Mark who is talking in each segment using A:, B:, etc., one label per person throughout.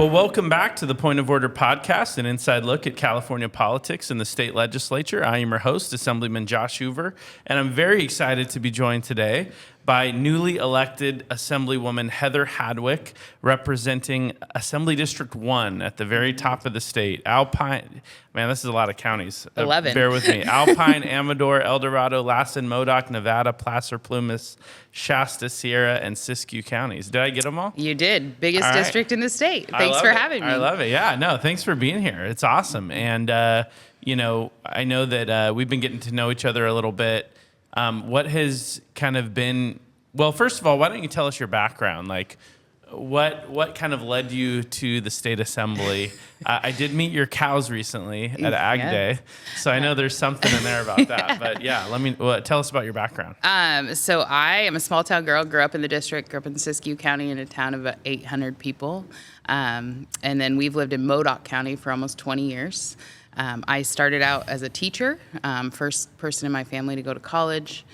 A: Well, welcome back to the Point of Order podcast, an inside look at California politics and the state legislature. I am your host, Assemblyman Josh Hoover, and I'm very excited to be joined today by newly elected Assemblywoman Heather Hadwick, representing Assembly District 1 at the very top of the state. Alpine, man, this is a lot of counties.
B: 11.
A: Bear with me. Alpine, Amador, El Dorado, Lassen, Modoc, Nevada, Placer, Plumas, Shasta, Sierra, and Siskiyou counties. Did I get them all?
B: You did. Biggest district in the state. Thanks for having me.
A: I love it. Yeah, no, thanks for being here. It's awesome. And, I know that we've been getting to know each other a little bit. What has kind of been, well, first of all, why don't you tell us your background? Like, what kind of led you to the state assembly? I did meet your cows recently at Ag Day, so I know there's something in there about that. But yeah, tell us about your background.
B: So I am a small town girl, grew up in the district, grew up in Siskiyou County in a town of about 800 people. And then we've lived in Modoc County for almost 20 years. I started out as a teacher, first person in my family to go to college.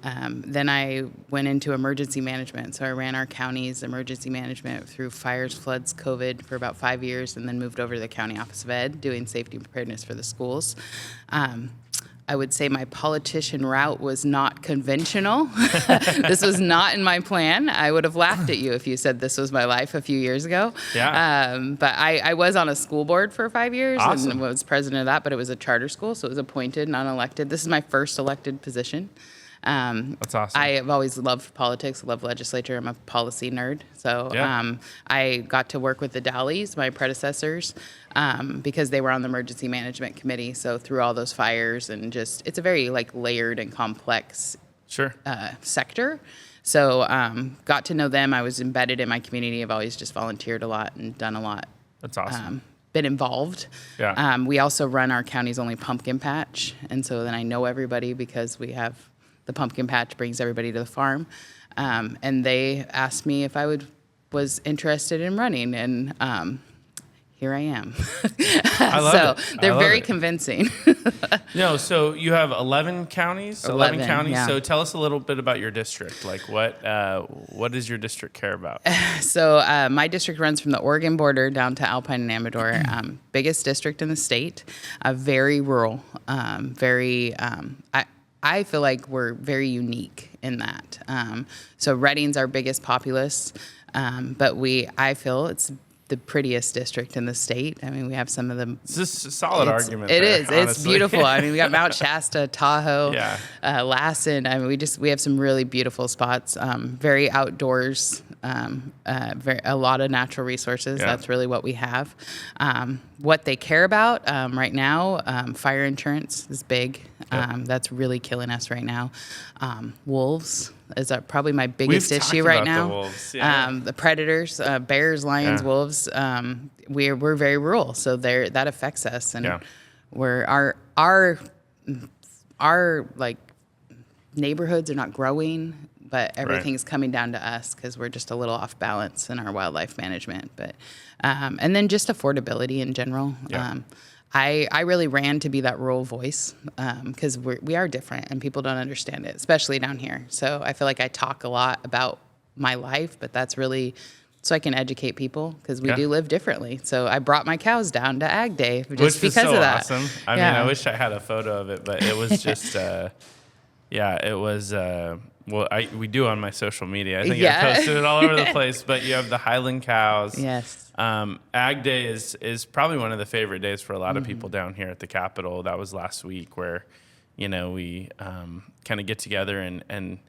B: Then I went into emergency management. So I ran our county's emergency management through fires, floods, COVID for about 5 years, and then moved over to the County Office of Ed, doing safety and preparedness for the schools. I would say my politician route was not conventional. This was not in my plan. I would have laughed at you if you said this was my life a few years ago.
A: Yeah.
B: But I was on a school board for 5 years
A: Awesome.
B: and was president of that, but it was a charter school, so it was appointed, not elected. This is my first elected position.
A: That's awesome.
B: I have always loved politics, loved legislature. I'm a policy nerd. So
A: Yeah.
B: I got to work with the Dowleys, my predecessors, because they were on the emergency management committee. So through all those fires and just, it's a very layered and complex
A: Sure.
B: sector. So got to know them. I was embedded in my community. I've always just volunteered a lot and done a lot.
A: That's awesome.
B: Been involved.
A: Yeah.
B: We also run our county's only pumpkin patch. And so then I know everybody because we have the pumpkin patch brings everybody to the farm. And they asked me if I was interested in running. And here I am.
A: I love it.
B: They're very
A: it.
B: convincing.
A: No, so you have 11 counties?
B: 11
A: counties.
B: yeah.
A: So tell us a little bit about your district. Like what does your district care about?
B: So my district runs from the Oregon border down to Alpine and Amador. Biggest district in the state. Very rural. I feel like we're very unique in that. So Redding's our biggest populace, but I feel it's the prettiest district in the state. I mean, we have some of the...
A: It's just a solid argument.
B: It
A: there,
B: is.
A: honestly.
B: It's beautiful. I mean, we got Mount Shasta, Tahoe,
A: Yeah.
B: Lassen. I mean, we have some really beautiful spots. Very outdoors. A lot of natural resources.
A: Yeah.
B: That's really what we have. What they care about right now, fire insurance is big.
A: Yep.
B: That's really killing us right now. Wolves is probably my
A: We've
B: biggest
A: talked
B: issue right
A: about
B: now.
A: the wolves, yeah.
B: The predators, bears, lions,
A: Yeah.
B: wolves. We're very rural, so that affects us, and
A: Yeah.
B: we're our neighborhoods are not growing, but everything's coming down to us because we're just a little off balance in our wildlife management. But and then just affordability in general.
A: Yeah.
B: I really ran to be that rural voice because we are different and people don't understand it, especially down here. So I feel like I talk a lot about my life, but that's really so I can educate people because we do live differently. So I brought my cows down to Ag Day just
A: Which
B: because
A: is so
B: of that.
A: awesome. I mean, I wish I had a photo of it, but it was just, it was. We do on my social media. I think I posted it all over the place. But you have the Highland cows.
B: Yes.
A: Ag Day is probably one of the favorite days for a lot of people down here at the Capitol. That was last week where, we kind of get together and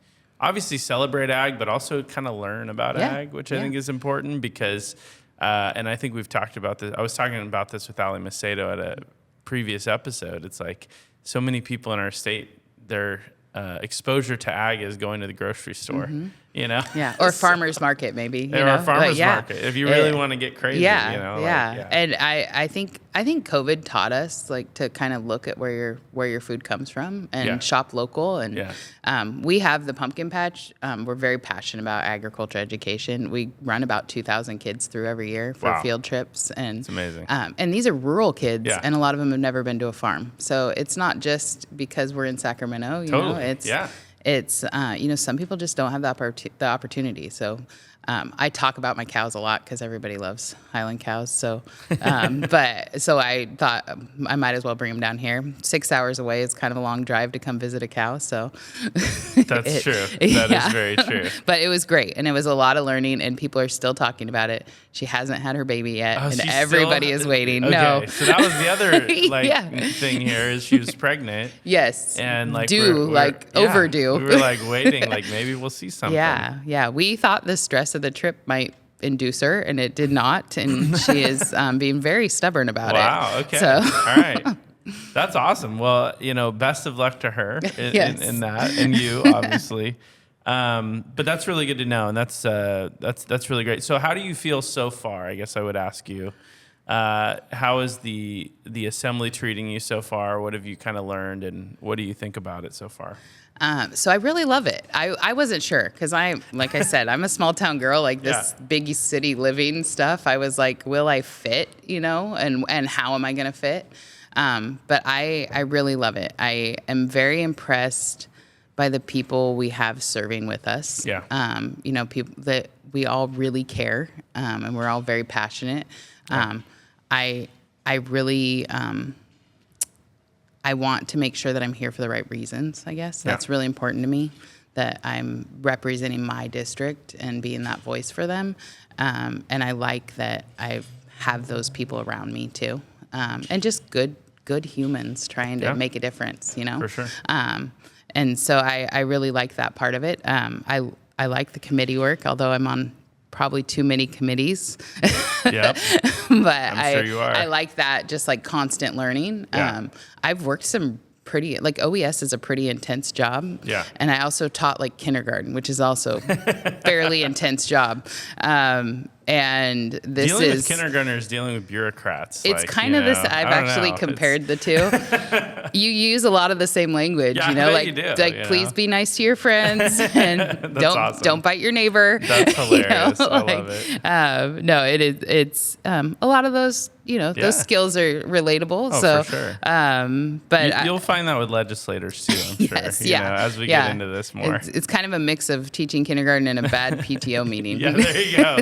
A: obviously celebrate ag, but also kind of learn about ag, which I think is important because, and I think we've talked about this. I was talking about this with Ali Macedo at a previous episode. It's like so many people in our state, their exposure to ag is going to the grocery store,
B: Yeah, or farmer's market maybe.
A: Or farmer's market, if you really want to get crazy. And
B: I think COVID taught us to kind of look at where your food comes from and shop local. And we have the pumpkin patch. We're very passionate about agriculture education. We run about 2,000 kids through every year for field trips. And
A: it's amazing.
B: And these are rural kids, and a lot of them have never been to a farm. So it's not just because we're in Sacramento.
A: Totally.
B: It's some people just don't have the opportunity. So I talk about my cows a lot because everybody loves Highland cows. So, so I thought I might as well bring them down here. 6 hours away is kind of a long drive to come visit a cow. So
A: That's true. That is very true.
B: But it was great, and it was a lot of learning, and people are still talking about it. She hasn't had her baby yet, and everybody is waiting.
A: Okay,
B: No,
A: so that was the other thing here is she was pregnant.
B: Yes,
A: and like
B: overdue.
A: We were like waiting, like maybe we'll see something.
B: Yeah. We thought the stress of the trip might induce her, and it did not. And she is being very stubborn about it.
A: Wow. Okay.
B: So.
A: All right. That's awesome. Well, best of luck to her in that, and you obviously. But that's really good to know, and that's really great. So, how do you feel so far? I guess I would ask you, how is the assembly treating you so far? What have you kind of learned, and what do you think about it so far?
B: So I really love it. I wasn't sure because like I said, I'm a small town girl, like this big city living stuff. I was like, will I fit, and how am I going to fit? But I really love it. I am very impressed by the people we have serving with us.
A: Yeah.
B: People that we all really care, and we're all very passionate. I really, I want to make sure that I'm here for the right reasons, I guess. That's really important to me, that I'm representing my district and being that voice for them. And I like that I have those people around me too. And just good humans trying to make a difference, For
A: sure.
B: And so I really like that part of it. I like the committee work, although I'm on probably too many committees.
A: Yep.
B: But
A: I'm sure you are.
B: I like that, just like constant learning.
A: Yeah.
B: I've worked some pretty, like OES is a pretty intense job.
A: Yeah.
B: And I also taught like kindergarten, which is also fairly intense job. And this
A: dealing with kindergartners, dealing with bureaucrats.
B: It's kind of this. I've actually compared the two. You use a lot of the same language,
A: like you do,
B: please be nice to your friends and don't bite your neighbor.
A: That's hilarious. I love it.
B: No, it is. It's a lot of those. Those skills are relatable.
A: Oh,
B: so,
A: for sure.
B: But
A: you'll find that with legislators too. I'm sure.
B: Yes,
A: as we get into this more,
B: it's kind of a mix of teaching kindergarten and a bad PTO meeting.
A: Yeah, there you go.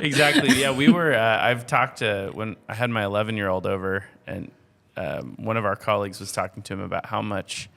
A: Exactly. Yeah, we were. I've talked to when I had my 11-year-old over, and one of our colleagues was talking to him about how much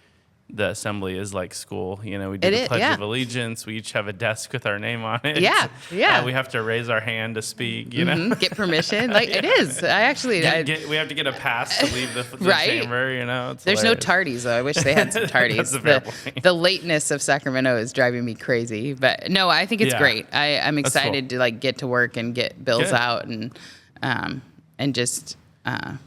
A: the assembly is like school. We do the Pledge of Allegiance. We each have a desk with our name on it.
B: Yeah.
A: We have to raise our hand to speak.
B: Get permission. It is. I actually.
A: We have to get a pass to leave the chamber. It's
B: There's
A: hilarious.
B: no tardies though. I wish they had some tardies.
A: That's a fair point.
B: The lateness of Sacramento is driving me crazy. But no, I think it's great. I'm excited to get to work and get bills out and just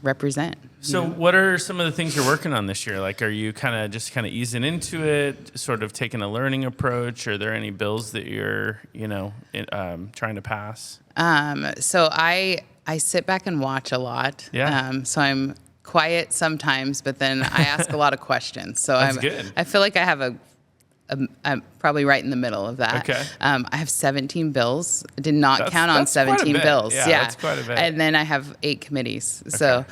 B: represent.
A: So what are some of the things you're working on this year? Are you kind of easing into it, sort of taking a learning approach? Are there any bills that you're, trying to pass?
B: So I sit back and watch a lot.
A: Yeah.
B: So I'm quiet sometimes, but then I ask a lot of questions. So
A: That's good.
B: I feel like I have I'm probably right in the middle of that.
A: Okay.
B: I have 17 bills. I did not count on 17 bills.
A: Yeah, that's quite a bit.
B: And then I have 8 committees. Okay. So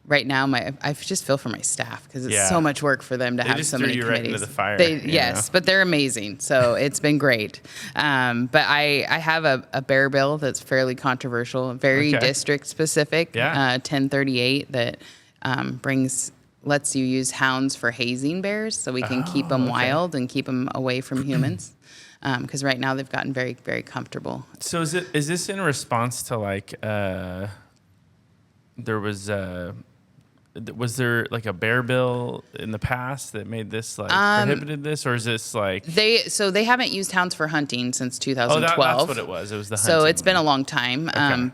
B: right now, I just feel for my staff because it's so much work for them to have so many committees.
A: Right into the fire.
B: Yes, but they're amazing. So it's been great. But I have a bear bill that's fairly controversial, very district specific. 1038 that lets you use hounds for hazing bears so we can keep them wild and keep them away from humans. Because right now they've gotten very, very comfortable.
A: So is this in response to was there a bear bill in the past that made this prohibited this, or is this
B: they haven't used hounds for hunting since 2012.
A: Oh, that's what it was. It was the hunting.
B: So it's been a long time.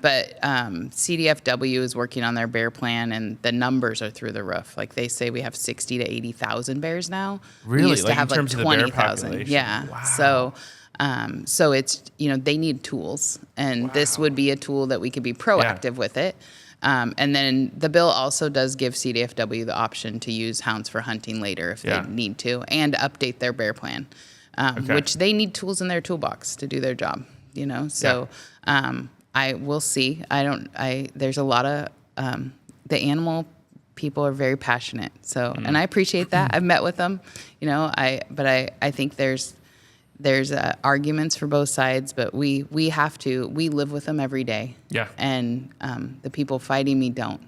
B: But CDFW is working on their bear plan, and the numbers are through the roof. They say we have 60 to 80,000 bears now.
A: Really,
B: we used to have
A: in terms of the bear
B: 20,000. Yeah.
A: Wow.
B: So it's they need tools, and this would be a tool that we could be proactive with it. And then the bill also does give CDFW the option to use hounds for hunting later if they need to, and update their bear plan, which they need tools in their toolbox to do their job. So I will see. There's a lot of the animal people are very passionate. So and I appreciate that. I've met with them. I think there's arguments for both sides, but we live with them every day.
A: Yeah.
B: And the people fighting me don't.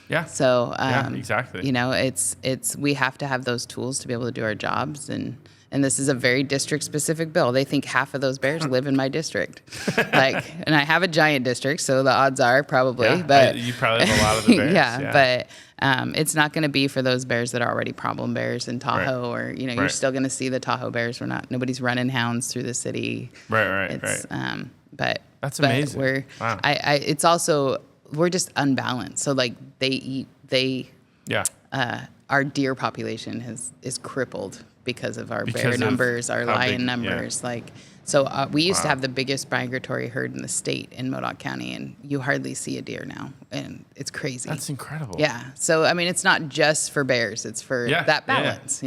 A: Yeah.
B: So,
A: exactly.
B: You know, we have to have those tools to be able to do our jobs. And this is a very district-specific bill. They think half of those bears live in my district. And I have a giant district, so the odds are probably.
A: Yeah,
B: but
A: you probably have a lot of the bears.
B: yeah, but it's not going to be for those bears that are already problem bears in Tahoe, or you're still going to see the Tahoe bears. Nobody's running hounds through the city.
A: Right.
B: But
A: that's amazing.
B: Wow. It's also we're just unbalanced. So like our deer population is crippled because of our bear numbers, our lion numbers. We used to have the biggest migratory herd in the state in Modoc County, and you hardly see a deer now, and it's crazy.
A: That's incredible.
B: Yeah. So I mean, it's not just for bears; it's for that balance.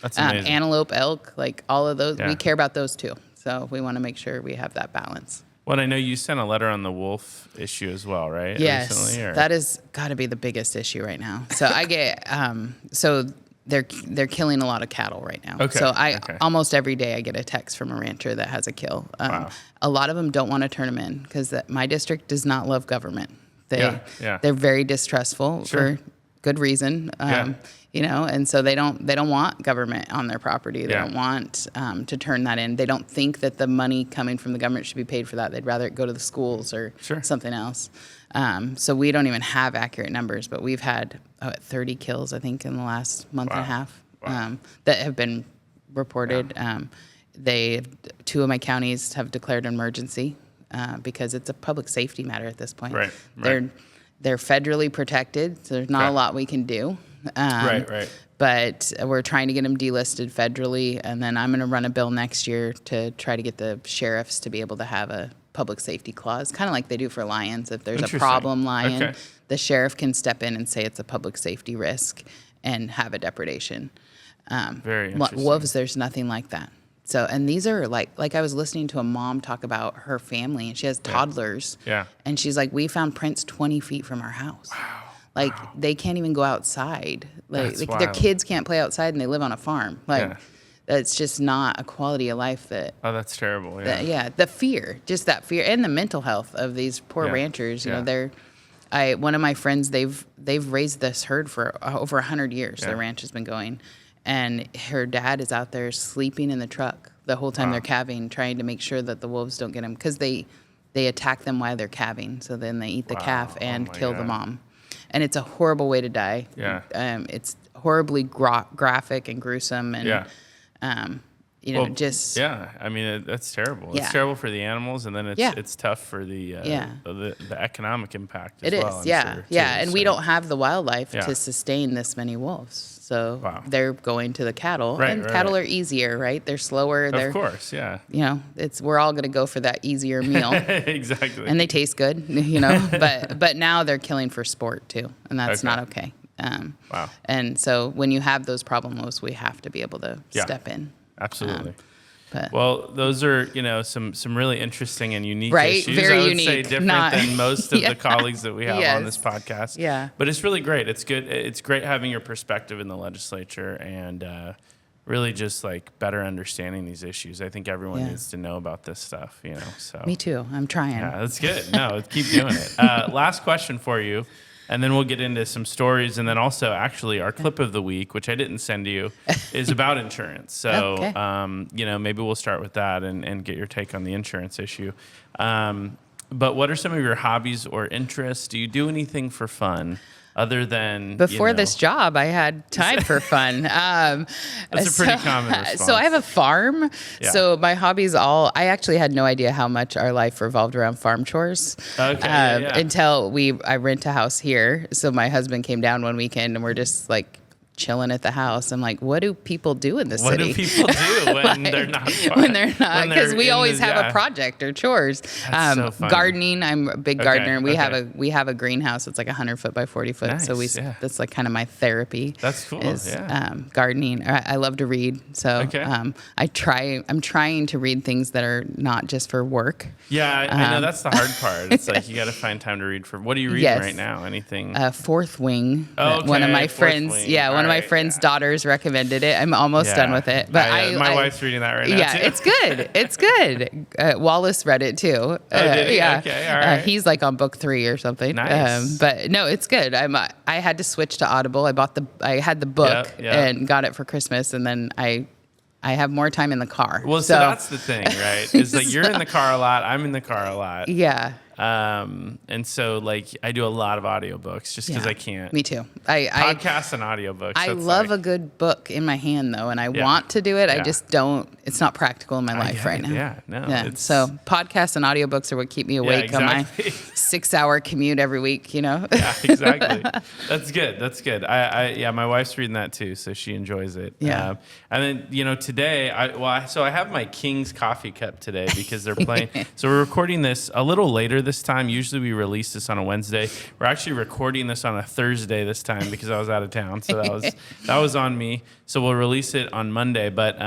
A: That's amazing.
B: Antelope, elk, like all of those. Yeah. We care about those too. So we want to make sure we have that balance.
A: Well, I know you sent a letter on the wolf issue as well, right?
B: Yes,
A: recently,
B: that has got to be the biggest issue right now. So I get they're killing a lot of cattle right now.
A: Okay.
B: So almost every day I get a text from a rancher that has a kill.
A: Wow.
B: A lot of them don't want to turn them in because my district does not love government. They're very distrustful for good reason. And so they don't want government on their property. They don't want to turn that in. They don't think that the money coming from the government should be paid for that. They'd rather it go to the schools or something else. So we don't even have accurate numbers, but we've had 30 kills, I think, in the last month and a half that have been reported. Two of my counties have declared an emergency because it's a public safety matter at this point.
A: Right.
B: They're federally protected, so there's not a lot we can do.
A: Right.
B: But we're trying to get them delisted federally, and then I'm going to run a bill next year to try to get the sheriffs to be able to have a public safety clause, kind of like they do for lions. If there's a problem lion, the sheriff can step in and say it's a public safety risk and have a depredation.
A: Very interesting.
B: Wolves, there's nothing like that. So, and these are like I was listening to a mom talk about her family, and she has toddlers.
A: Yeah.
B: And she's like, we found prints 20 feet from our house. Wow. They can't even go outside. Their kids can't play outside, and they live on a farm. That's just not a quality of life that.
A: Oh, that's terrible.
B: The fear, just that fear, and the mental health of these poor ranchers. You know, one of my friends, they've raised this herd for over 100 years. Their ranch has been going, and her dad is out there sleeping in the truck the whole time they're calving, trying to make sure that the wolves don't get them, because they attack them while they're calving. So then they eat the calf and kill the mom. And it's a horrible way to die. Yeah. It's horribly graphic and gruesome, and just.
A: Yeah, I mean that's terrible. It's terrible for the animals, and then it's tough for the economic impact as well.
B: And we don't have the wildlife to sustain this many wolves. So they're going to the cattle, cattle are easier, right? They're slower.
A: Of course, yeah.
B: We're all going to go for that easier meal.
A: Exactly.
B: And they taste good, but now they're killing for sport too, and that's not okay. And so when you have those problems, we have to be able to step in.
A: Absolutely. Well, those are, some really interesting and unique issues.
B: Very
A: I would
B: unique.
A: say different than most of the colleagues that we have on this podcast.
B: Yeah.
A: But it's really great. It's good. It's great having your perspective in the legislature and really just better understanding these issues. I think everyone needs to know about this stuff, So
B: Me too. I'm trying.
A: Yeah, that's good. No, keep doing it. Last question for you. And then we'll get into some stories. And then also, actually, our clip of the week, which I didn't send you, is about insurance. So, maybe we'll start with that and get your take on the insurance issue. But what are some of your hobbies or interests? Do you do anything for fun? Other than
B: before this job, I had time for fun.
A: That's a pretty common response.
B: So I have a farm. Yeah. So my hobbies I actually had no idea how much our life revolved around farm chores. Okay. Until I rent a house here. So my husband came down one weekend, and we're just chilling at the house. I'm like, what do people do in the city?
A: What do people do when they're not?
B: When they're not, because we always have a project or chores.
A: That's so funny.
B: Gardening. I'm a big gardener. We have a greenhouse. It's 100 foot by 40 foot.
A: Nice,
B: so that's kind of my therapy.
A: That's cool.
B: Gardening. I love to read. So I'm trying to read things that are not just for work.
A: Yeah, I know that's the hard part. It's you got to find time to read for. What are you reading right now? Anything?
B: Fourth Wing.
A: Oh, okay.
B: One of my
A: Fourth
B: friends.
A: Wing.
B: Yeah, one of of my friends' daughters recommended it. I'm almost done with it. But
A: my wife's reading that right now.
B: Yeah,
A: too.
B: it's good. It's good. Wallace read it too.
A: Oh, did he?
B: Yeah.
A: Okay, all right.
B: He's like on book 3 or something.
A: Nice.
B: But no, it's good. I had to switch to Audible. I had the book and got it for Christmas, and then I have more time in the car.
A: Well, so that's the thing, right? Is like you're in the car a lot. I'm in the car a lot.
B: Yeah.
A: And so like I do a lot of audiobooks just because I can't.
B: Me too.
A: Podcasts and audiobooks.
B: I love a good book in my hand though, and I want to do it. I just don't. It's not practical in my life right now.
A: Yeah, no.
B: Yeah. So podcasts and audiobooks are what keep me awake on my 6-hour commute every week.
A: Yeah, exactly. That's good. That's good. My wife's reading that too, so she enjoys it.
B: Yeah.
A: And then today, I have my King's coffee cup today because they're playing. So we're recording this a little later this time. Usually we release this on a Wednesday. We're actually recording this on a Thursday this time because I was out of town. So that was on me. So we'll release it on Monday. But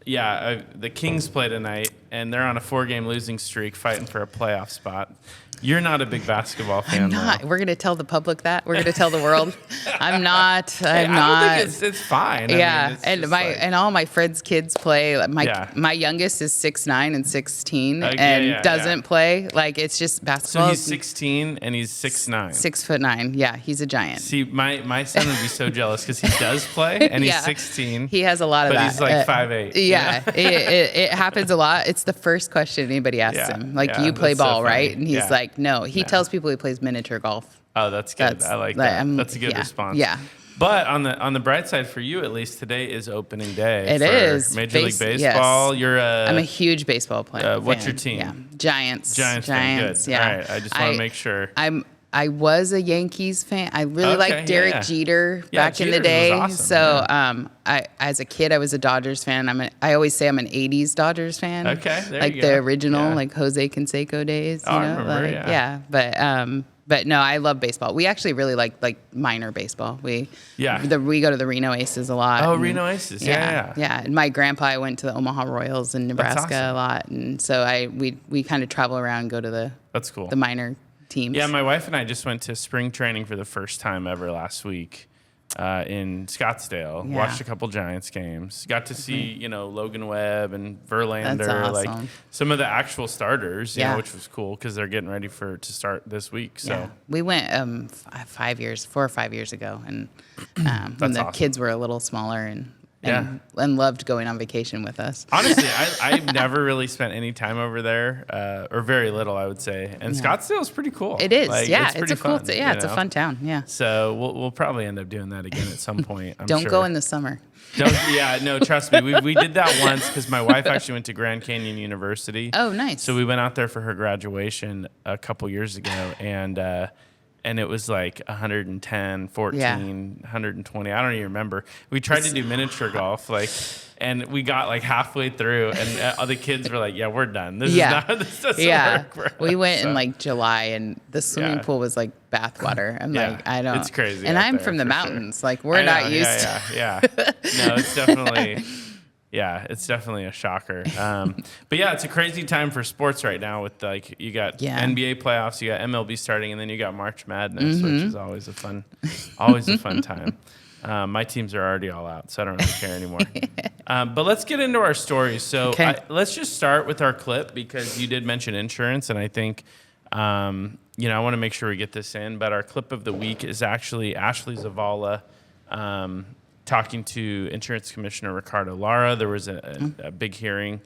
A: the Kings play tonight, and they're on a 4-game losing streak, fighting for a playoff spot. You're not a big basketball fan.
B: I'm not.
A: Though.
B: We're going to tell the public that. We're going to tell the world. I'm not.
A: I don't think it's fine.
B: Yeah, and all my friends' kids play. My youngest is 6'9" and 16 and doesn't play. Like it's just basketball.
A: So he's 16 and he's 6'9".
B: 6'9". Yeah, he's a giant.
A: See, my son would be so jealous because he does play and he's 16.
B: He has a lot of
A: but
B: that.
A: He's like 5'8".
B: Yeah, it happens a lot. It's the first question anybody asks him. Like, you play ball, right? And he's like, no. He tells people he plays miniature golf.
A: Oh, that's good. I like that. That's a good response.
B: Yeah.
A: But on the bright side for you, at least today is opening day.
B: It is
A: Major League Baseball.
B: Yes. I'm a huge baseball player.
A: What's your team?
B: Yeah. Giants.
A: Giants. Good.
B: Yeah.
A: All right. I just want to make sure.
B: I was a Yankees fan. I really liked Derek Jeter back in the day.
A: Was awesome,
B: so as a kid, I was a Dodgers fan. I always say I'm an 80s Dodgers fan.
A: Okay, there
B: like
A: you go.
B: the original, like Jose Canseco days. You know?
A: I remember,
B: But no, I love baseball. We actually really like minor baseball. We go to the Reno Aces a lot.
A: Oh, Reno Aces. Yeah.
B: And my grandpa went to the Omaha Royals in Nebraska a lot, and so we kind of travel around and go to the minor teams. Yeah,
A: my wife and I just went to spring training for the first time ever last week in Scottsdale. Watched a couple Giants games. Got to see Logan Webb and Verlander,
B: That's awesome.
A: like some of the actual starters, which was cool because they're getting ready to start this week. So
B: we went 4 or 5 years ago, and when the kids were a little smaller and loved going on vacation with us.
A: Honestly, I've never really spent any time over there, or very little, I would say. And Scottsdale is pretty cool.
B: It is,
A: it's
B: a cool, it's a fun town,
A: So we'll probably end up doing that again at some point.
B: Don't go in the summer.
A: Trust me. We did that once because my wife actually went to Grand Canyon University.
B: Oh, nice.
A: So we went out there for her graduation a couple years ago, and it was like 110, 14, 120. I don't even remember. We tried to do miniature golf, and we got like halfway through, and the kids were like, "Yeah, we're done. This doesn't work for us."
B: We went in like July, and the swimming pool was like bathwater. I'm like, I don't.
A: It's crazy.
B: And I'm from the mountains. Like we're not used to.
A: Yeah. No, it's definitely. Yeah, it's definitely a shocker. But it's a crazy time for sports right now with you got NBA playoffs, you got MLB starting, and then you got March Madness, which is always a fun time. My teams are already all out, so I don't really care anymore. But let's get into our stories. So let's just start with our clip because you did mention insurance, and I think I want to make sure we get this in. But our clip of the week is actually Ashley Zavala talking to Insurance Commissioner Ricardo Lara. There was a big hearing,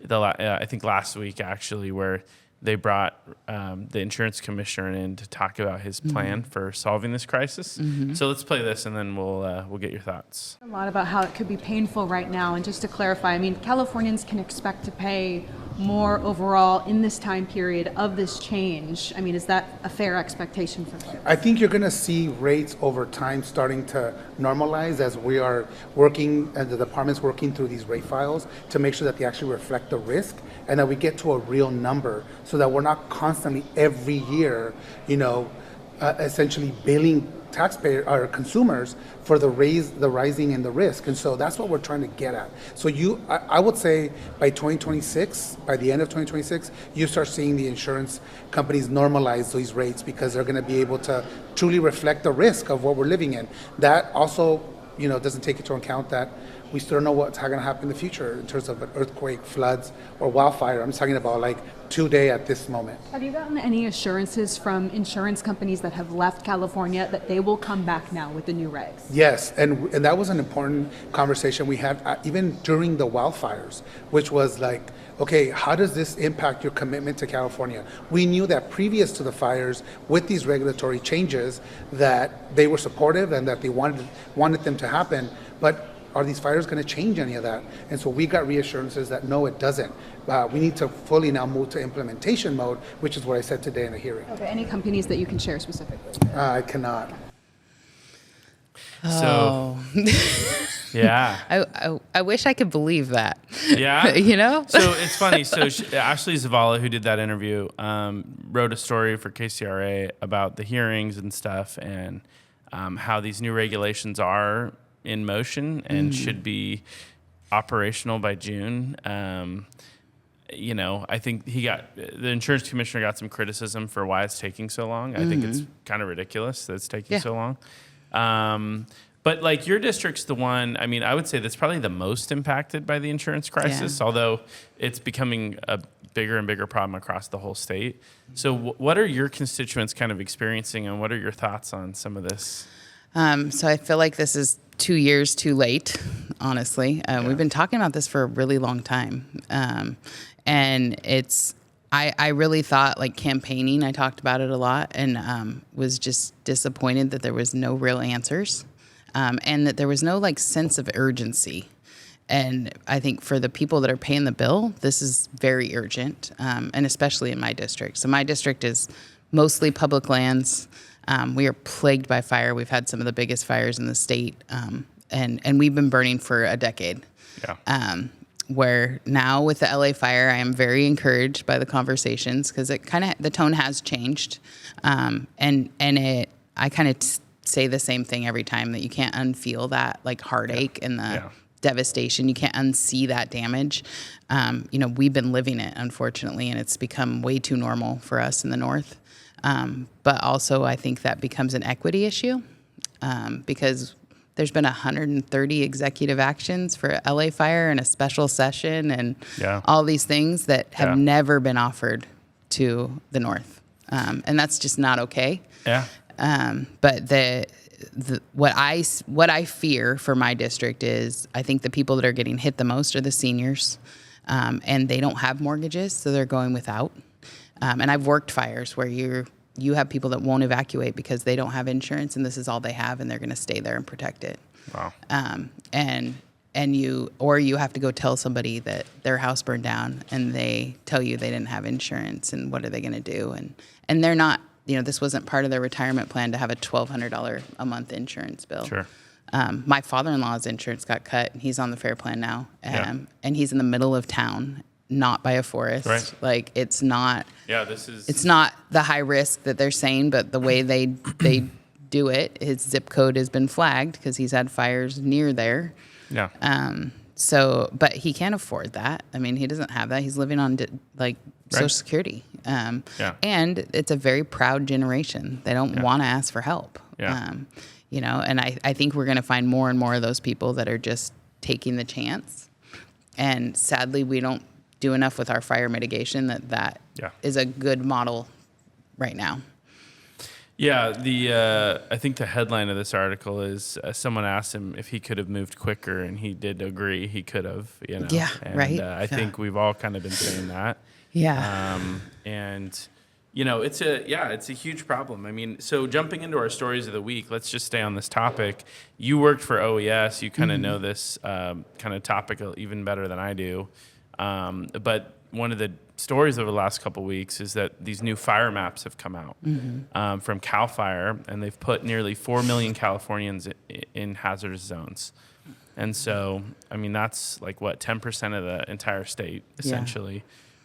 A: I think last week actually, where they brought the insurance commissioner in to talk about his plan for solving this crisis. So let's play this, and then we'll get your thoughts.
C: A lot about how it could be painful right now, and just to clarify, I mean, Californians can expect to pay more overall in this time period of this change. I mean, is that a fair expectation for you?
D: I think you're going to see rates over time starting to normalize as we are working, and the department's working through these rate files to make sure that they actually reflect the risk and that we get to a real number so that we're not constantly every year, essentially billing taxpayer or consumers for the rising in the risk. And so that's what we're trying to get at. So I would say by 2026, by the end of 2026, you start seeing the insurance companies normalize these rates because they're going to be able to truly reflect the risk of what we're living in. That also doesn't take into account that we still don't know what's going to happen in the future in terms of an earthquake, floods, or wildfire. I'm just talking about like today at this moment.
C: Have you gotten any assurances from insurance companies that have left California that they will come back now with the new regs?
D: Yes, and that was an important conversation we had even during the wildfires, which was like, okay, how does this impact your commitment to California? We knew that previous to the fires, with these regulatory changes, that they were supportive and that they wanted them to happen, but are these fires going to change any of that? And so we got reassurances that no, it doesn't. We need to fully now move to implementation mode, which is what I said today in the hearing.
C: Okay, any companies that you can share specifically?
D: I cannot.
A: So, yeah.
B: I wish I could believe that.
A: Yeah.
B: So
A: it's funny. So Ashley Zavala, who did that interview, wrote a story for KCRA about the hearings and stuff and how these new regulations are in motion and should be operational by June. I think the insurance commissioner got some criticism for why it's taking so long. I think it's kind of ridiculous that it's taking so long. But like your district's the one, I would say that's probably the most impacted by the insurance crisis, although it's becoming a bigger and bigger problem across the whole state. So what are your constituents kind of experiencing, and what are your thoughts on some of this?
B: So I feel like this is 2 years too late, honestly. We've been talking about this for a really long time. And I really thought, like, campaigning, I talked about it a lot, and was just disappointed that there was no real answers, and that there was no, like, sense of urgency. And I think for the people that are paying the bill, this is very urgent, and especially in my district. So my district is mostly public lands. We are plagued by fire. We've had some of the biggest fires in the state, and we've been burning for a decade.
A: Yeah.
B: Where now with the LA fire, I am very encouraged by the conversations because the tone has changed, I kind of say the same thing every time, that you can't unfeel that like heartache and the devastation. You can't unsee that damage. We've been living it, unfortunately, and it's become way too normal for us in the North. But also I think that becomes an equity issue because there's been 130 executive actions for LA fire and a special session and all these things that have never been offered to the North. And that's just not okay.
A: Yeah.
B: But what I fear for my district is I think the people that are getting hit the most are the seniors, and they don't have mortgages, so they're going without. And I've worked fires where you have people that won't evacuate because they don't have insurance, and this is all they have, and they're going to stay there and protect it.
A: Wow.
B: And you have to go tell somebody that their house burned down, and they tell you they didn't have insurance, and what are they going to do? And they're not. This wasn't part of their retirement plan to have a $1,200 a month insurance bill.
A: Sure.
B: My father-in-law's insurance got cut, and he's on the fair plan now, and he's in the middle of town, not by a forest.
A: Right.
B: Like, it's not.
A: Yeah, this is.
B: It's not the high risk that they're saying, but the way they do it, his zip code has been flagged because he's had fires near there.
A: Yeah.
B: But he can't afford that. He doesn't have that. He's living on Social Security. And it's a very proud generation. They don't want to ask for help.
A: Yeah.
B: And I think we're going to find more and more of those people that are just taking the chance. And sadly, we don't do enough with our fire mitigation that is a good model right now.
A: Yeah, I think the headline of this article is someone asked him if he could have moved quicker, and he did agree he could have.
B: Yeah,
A: and,
B: right.
A: I think we've all kind of been saying that.
B: Yeah.
A: It's a huge problem. So jumping into our stories of the week, let's just stay on this topic. You worked for OES. You kind of know this kind of topic even better than I do. But one of the stories over the last couple of weeks is that these new fire maps have come out from CalFire, and they've put nearly 4 million Californians in hazardous zones. And so, that's like 10% of the entire state, essentially.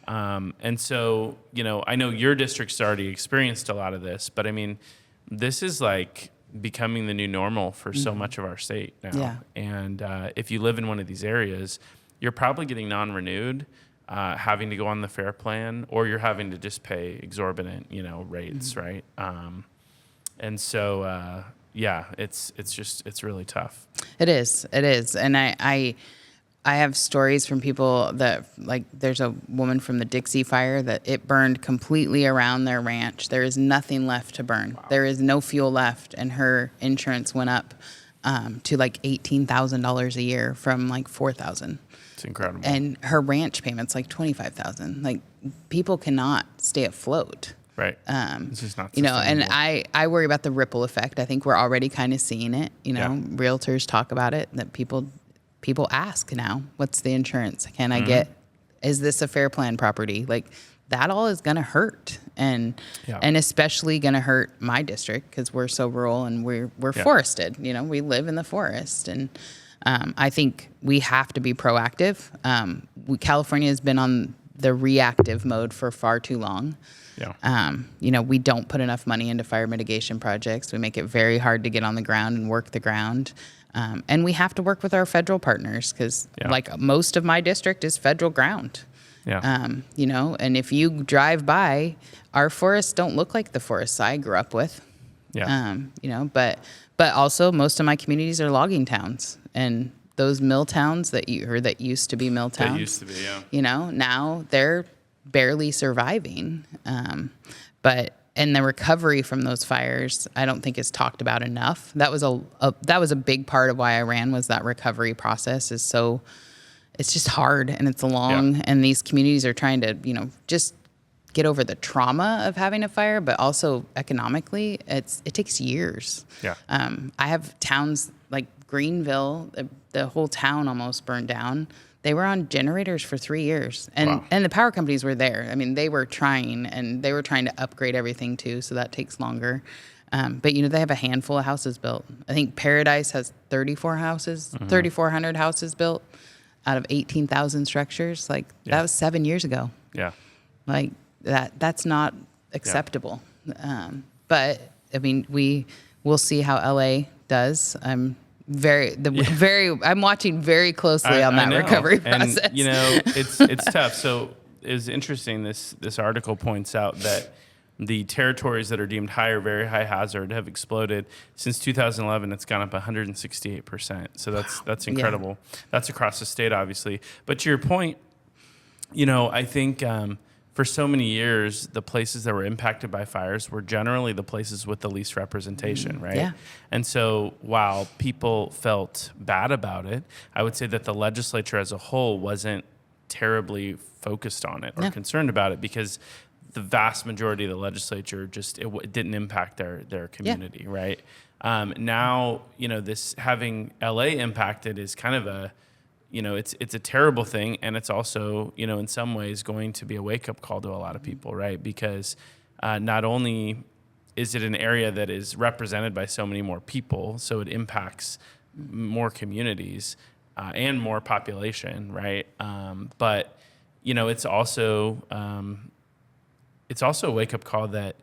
A: And so, I know your district's already experienced a lot of this, but this is like becoming the new normal for so much of our state now.
B: Yeah.
A: And if you live in one of these areas, you're probably getting non-renewed, having to go on the fair plan, or you're having to just pay exorbitant, rates, right? And so, it's really tough.
B: It is. And I have stories from people that, like, there's a woman from the Dixie fire that it burned completely around their ranch. There is nothing left to burn. Wow. There is no fuel left, and her insurance went up to like $18,000 a year from like $4,000.
A: It's incredible.
B: And her ranch payment's like $25,000. Like, people cannot stay afloat.
A: Right. It's just not
B: and I worry about the ripple effect. I think we're already kind of seeing it. Realtors talk about it, that people ask now, what's the insurance? Can I get, is this a fair plan property? Like, that all is going to hurt. And especially going to hurt my district, because we're so rural and we're forested. We live in the forest. And I think we have to be proactive. California has been on the reactive mode for far too long. Yeah. We don't put enough money into fire mitigation projects. We make it very hard to get on the ground and work the ground. And we have to work with our federal partners, because like most of my district is federal ground. Yeah. And if you drive by, our forests don't look like the forests I grew up with. Yeah. But also most of my communities are logging towns, and those mill towns that used to be mill towns.
A: That used to be, yeah.
B: Now they're barely surviving. And the recovery from those fires, I don't think is talked about enough. That was a big part of why I ran, was that recovery process is so, it's just hard and it's long, and these communities are trying to, just get over the trauma of having a fire, but also economically, it takes years. Yeah. I have towns like Greenville, the whole town almost burned down. They were on generators for 3 years, and the power companies were there. I mean, they were trying to upgrade everything too, so that takes longer. But they have a handful of houses built. I think Paradise has 3,400 houses built out of 18,000 structures. Like, that was 7 years ago. Yeah. Like, that's not acceptable. But I mean, we'll see how LA does. I'm watching very closely on that recovery process.
A: And it's tough. So it's interesting. This article points out that the territories that are deemed high or very high hazard have exploded since 2011. It's gone up 168%. So that's incredible. Yeah. That's across the state, obviously. But to your point, I think for so many years, the places that were impacted by fires were generally the places with the least representation, right? Yeah. And so while people felt bad about it, I would say that the legislature as a whole wasn't terribly focused on it or concerned about it, because the vast majority of the legislature it didn't impact their community, right? Now, this having LA impacted is kind of a, it's a terrible thing, and it's also, in some ways going to be a wake-up call to a lot of people, right? Because not only is it an area that is represented by so many more people, so it impacts more communities and more population, right? But it's also a wake-up call that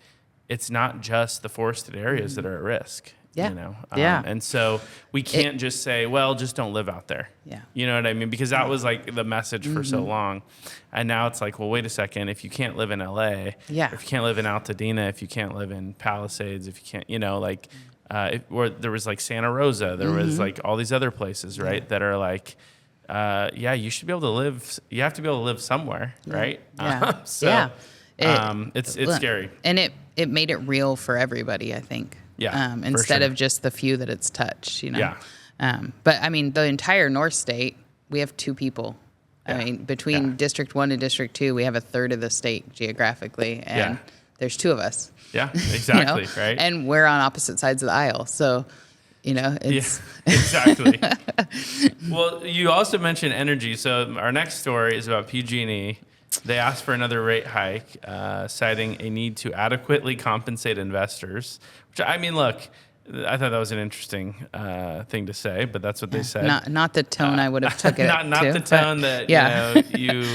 A: it's not just the forested areas that are at risk. Yeah. And so we can't just say, well, just don't live out there. Yeah. You know what I mean? Because that was like the message for so long. And now it's like, well, wait a second. If you can't live in LA, if you can't live in Altadena, if you can't live in Palisades, if you can't, or there was like Santa Rosa, there was like all these other places, right? That are like, you should be able to live. You have to be able to live somewhere, right? Yeah. It's scary.
B: And it made it real for everybody, I think. Yeah. Instead of just the few that it's touched, Yeah. But I mean, the entire North State, we have 2 people. Yeah. I mean, between District 1 and District 2, we have a third of the state geographically, and there's 2 of us.
A: Yeah, exactly, right?
B: And we're on opposite sides of the aisle, so it's
A: exactly. Well, you also mentioned energy, so our next story is about PG&E. They asked for another rate hike, citing a need to adequately compensate investors. Which, I mean, look, I thought that was an interesting thing to say, but that's what they said.
B: Not the tone I would have took it
A: not
B: to.
A: The tone that you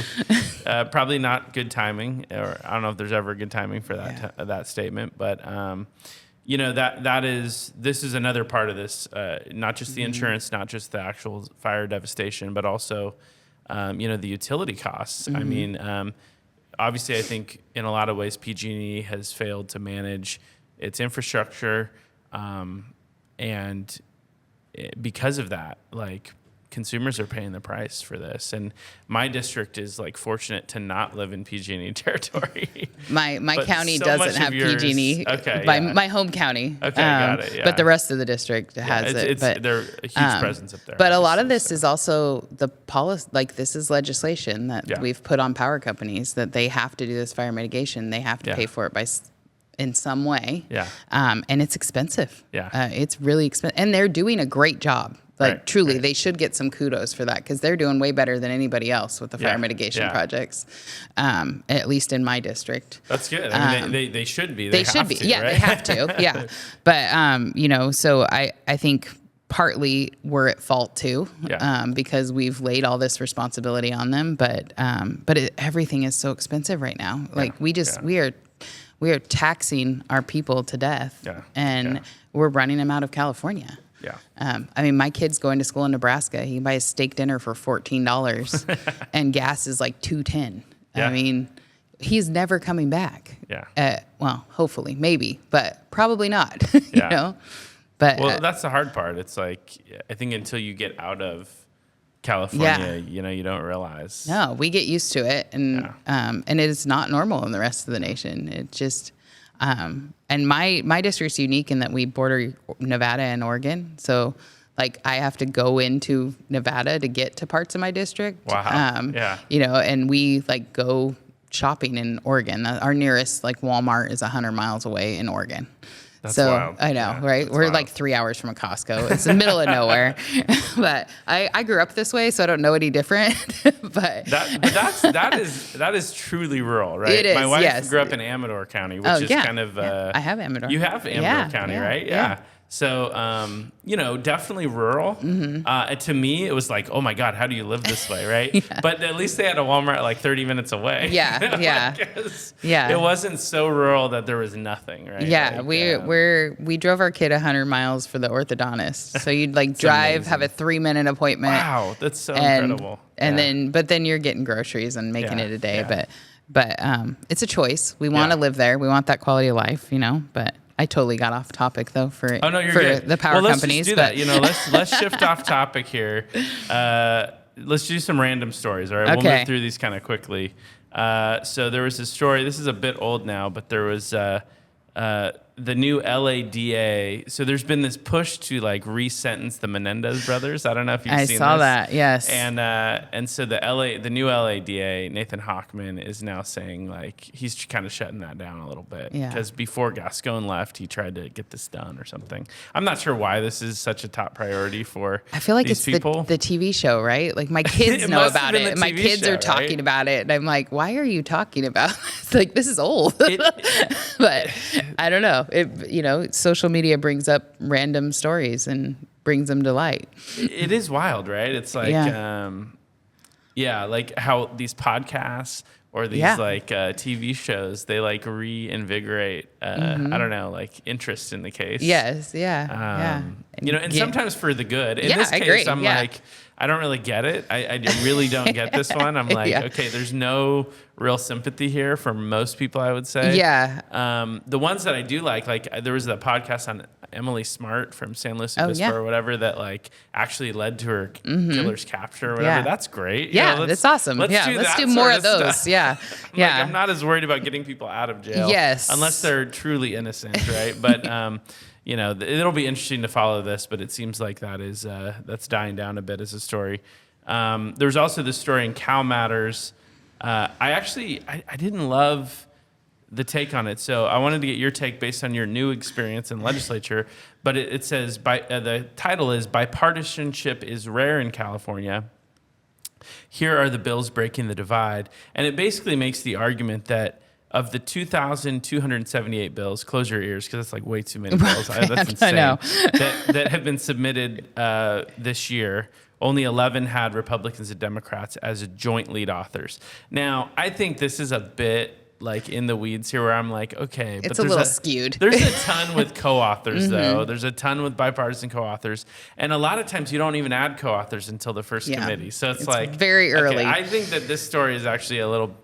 A: probably not good timing, or I don't know if there's ever good timing for that statement, but this is another part of this, not just the insurance, not just the actual fire devastation, but also the utility costs. I mean, obviously, I think in a lot of ways, PG&E has failed to manage its infrastructure And because of that, like, consumers are paying the price for this. And my district is like fortunate to not live in PG&E territory.
B: My
A: But
B: county
A: so
B: doesn't
A: much
B: have
A: of yours-
B: PG&E.
A: Okay, yeah.
B: My home county.
A: Okay, got it, yeah.
B: But the rest of the district has it. But
A: they're a huge presence up there.
B: But a lot of
A: obviously,
B: this is also the policy, like this is legislation that
A: Yeah.
B: we've put on power companies that they have to do this fire mitigation. They have to
A: Yeah.
B: pay for it in some way.
A: Yeah.
B: And it's expensive.
A: Yeah.
B: It's really expensive. And they're doing a great job. Like
A: Right,
B: truly,
A: right.
B: they should get some kudos for that because they're doing way better than anybody else with the fire
A: Yeah,
B: mitigation
A: yeah.
B: projects, at least in my district.
A: That's good. I mean, they should be.
B: They should
A: have
B: be.
A: to,
B: Yeah,
A: right?
B: they have to. Yeah. But, so I think partly we're at fault too,
A: Yeah.
B: because we've laid all this responsibility on them. But everything is so expensive right now. Like
A: yeah.
B: we are taxing our people to death,
A: Yeah,
B: and
A: yeah.
B: we're running them out of California.
A: Yeah.
B: My kid's going to school in Nebraska. He can buy a steak dinner for $14, and gas is like $2.10.
A: Yeah.
B: I mean, he's never coming back.
A: Yeah.
B: Well, hopefully, maybe, but probably not.
A: Yeah.
B: But
A: Well, that's the hard part. It's like, I think until you get out of California, you don't realize.
B: no, we get used to it, and
A: Yeah.
B: and it is not normal in the rest of the nation. It just and my district's unique in that we border Nevada and Oregon, so like I have to go into Nevada to get to parts of my district.
A: Wow. Yeah.
B: And we like go shopping in Oregon. Our nearest like Walmart is 100 miles away in Oregon.
A: That's
B: so
A: wild.
B: I know,
A: Yeah,
B: right?
A: that's
B: We're
A: wild.
B: like 3 hours from a Costco. It's the middle of nowhere. But I grew up this way, so I don't know any different. but
A: that is truly rural, right?
B: It is,
A: My wife
B: yes.
A: grew up in Amador County, which
B: Oh,
A: is
B: yeah.
A: kind of.
B: Yeah. I have Amador.
A: You have Amador
B: Yeah,
A: County,
B: yeah,
A: right?
B: yeah.
A: So, definitely rural.
B: Mm-hmm.
A: To me, it was like, oh my God, how do you live this way, right? But at least they had a Walmart like 30 minutes away.
B: Yeah, yeah. Yeah.
A: It wasn't so rural that there was nothing, right?
B: Yeah,
A: Like,
B: we drove our kid 100 miles for the orthodontist. So you'd like drive,
A: amazing.
B: have a 3-minute appointment.
A: Wow, that's so
B: and,
A: incredible.
B: And then you're getting groceries and making
A: Yeah,
B: it a day.
A: yeah.
B: But it's a choice. We want to
A: Yeah.
B: live there. We want that quality of life, But I totally got off topic though for
A: Oh no, you're
B: for
A: good.
B: the power
A: well, let's
B: companies.
A: Just do
B: but
A: that. Let's shift off topic here. Let's do some random stories. All right, we'll
B: Okay.
A: move through these kind of quickly. So there was a story. This is a bit old now, but there was the new LADA. So there's been this push to like resentence the Menendez brothers. I don't know if you've
B: I
A: seen
B: saw
A: this.
B: that. Yes.
A: And so the new LADA, Nathan Hochman, is now saying like he's kind of shutting that down a little bit.
B: Yeah.
A: Because before Gascon left, he tried to get this done or something. I'm not sure why this is such a top priority for
B: I feel like
A: these
B: it's
A: people.
B: the TV show, right? Like my kids
A: It
B: know
A: must have
B: about
A: been
B: it.
A: the
B: My
A: TV
B: kids
A: show,
B: are talking
A: right?
B: about it, and I'm like, "Why are you talking about this? Like this is old." But I don't know. Social media brings up random stories and brings them to light.
A: It is wild, right? It's like, like how these podcasts or these TV shows, they like reinvigorate, I don't know, like interest in the case.
B: Yes, yeah.
A: And sometimes for the good. In
B: Yeah,
A: this
B: I
A: case,
B: agree,
A: I'm
B: yeah.
A: like, I don't really get it. I really don't get this one. I'm like,
B: Yeah.
A: okay, there's no real sympathy here for most people, I would say.
B: Yeah.
A: The ones that I do like there was a podcast on Emily Smart from San Luis Obispo
B: yeah.
A: or whatever that like actually led to her killer's capture or whatever.
B: Yeah.
A: That's great.
B: Yeah, that's awesome.
A: Let's do
B: let's
A: that
B: do more of
A: sort
B: those.
A: stuff.
B: Yeah.
A: I'm like, I'm not as worried about getting people out of jail.
B: Yes.
A: Unless they're truly innocent, right? But it'll be interesting to follow this, but it seems like that's dying down a bit as a story. There's also this story in Cal Matters. I didn't love the take on it, so I wanted to get your take based on your new experience in legislature. But it says the title is "Bipartisanship is Rare in California. Here are the bills breaking the divide," and it basically makes the argument that of the 2,278 bills, close your ears because that's like way too many bills. That's insane.
B: I know.
A: that have been submitted this year. Only 11 had Republicans and Democrats as joint lead authors. Now, I think this is a bit like in the weeds here where I'm like, okay.
B: It's a little skewed.
A: There's a ton with co-authors, though. There's a ton with bipartisan co-authors. And a lot of times you don't even add co-authors until the first committee. So it's like
B: very early.
A: Okay, I think that this story is actually a little,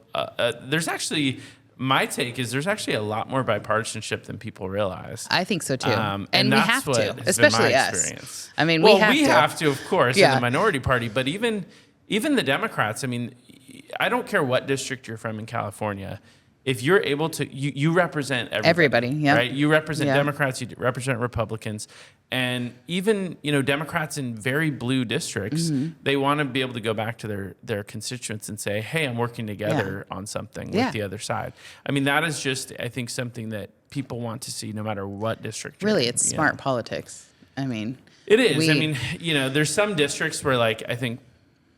A: there's actually my take is there's actually a lot more bipartisanship than people realize.
B: I think so too.
A: And
B: we
A: that's
B: have
A: what
B: to,
A: has been
B: especially
A: my
B: us.
A: experience.
B: I mean,
A: well,
B: we have to,
A: of course, in the minority party, but even the Democrats, I mean, I don't care what district you're from in California. If you're able to, you represent everybody.
B: Yeah.
A: Right? You represent Democrats, you represent Republicans, and even, Democrats in very blue districts, they want to be able to go back to their constituents and say, hey, I'm working together on something with the other side. I mean, that is just, I think, something that people want to see no matter what district you're
B: Really,
A: in,
B: it's smart politics. I mean,
A: it is. I mean, there's some districts where, like, I think